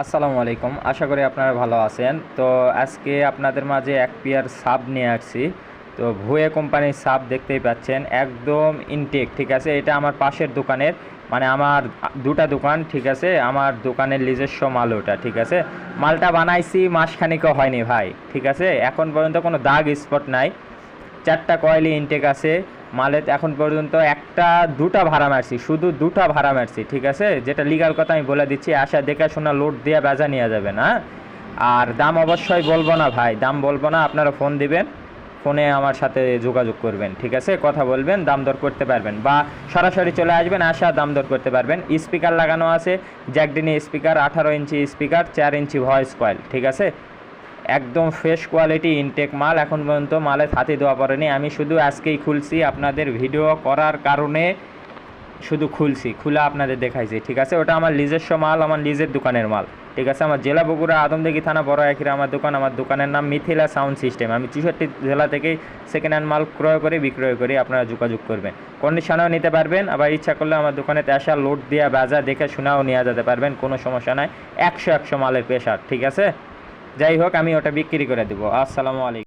আসসালামু আলাইকুম, আশা করি আপনারা ভালো আছেন। তো আজকে আপনাদের মাঝে এক পেয়ার সাব নিয়ে আসছি। তো ভুয়ে কোম্পানির সাব দেখতেই পাচ্ছেন, একদম ইনটেক, ঠিক আছে। এটা আমার পাশের দোকানের, মানে আমার দুটা দোকান, ঠিক আছে। আমার দোকানের নিজস্ব মাল ওটা, ঠিক আছে। মালটা বানাইছি মাসখানিকও হয়নি ভাই, ঠিক আছে। এখন পর্যন্ত কোনো দাগ স্পট নাই। চারটা কয়েলই ইনটেক আছে মালের। এখন পর্যন্ত একটা দুটা ভাড়া মারছি, শুধু দুটা ভাড়া মারছি, ঠিক আছে। যেটা লিগাল কথা আমি বলে দিচ্ছি, আসা দেখে শোনা লোড দিয়ে বেজা নিয়ে যাবেন, হ্যাঁ। আর দাম অবশ্যই বলবো না ভাই, দাম বলবো না। আপনারা ফোন দিবেন, ফোনে আমার সাথে যোগাযোগ করবেন, ঠিক আছে। কথা বলবেন, দাম দর করতে পারবেন, বা সরাসরি চলে আসবেন, আসা দাম দর করতে পারবেন। স্পিকার লাগানো আছে, জ্যাকডিনি speaker, 18 inch speaker, 4 inch voice coil, ঠিক আছে। একদম ফ্রেশ কোয়ালিটি ইনটেক মাল। এখন পর্যন্ত মালে হাতে দেওয়া পড়েনি। আমি শুধু আজকেই খুলছি, আপনাদের ভিডিও করার কারণে শুধু খুলছি, খুলে আপনাদের দেখাইছি, ঠিক আছে। ওটা আমার নিজস্ব মাল, আমার নিজের দোকানের মাল, ঠিক আছে। আমার জেলা বগুড়া, আদমদিঘি থানা, বড় এখিরা আমার দোকান। আমার দোকানের নাম মিথিলা সাউন্ড সিস্টেম। আমি 64 জেলা থেকেই সেকেন্ড হ্যান্ড মাল ক্রয় করে বিক্রয় করি। আপনারা যোগাযোগ করবেন, কন্ডিশনেও নিতে পারবেন। আবার ইচ্ছা করলে আমার দোকানেতে আসা লোড দিয়ে বাজা দেখে শোনাও নিয়ে যেতে পারবেন, কোনো সমস্যা নাই। 100 মালের প্রেশার, ঠিক আছে। যাই হোক, আমি ওটা বিক্রি করে দেবো। আসসালামু আলাইকুম।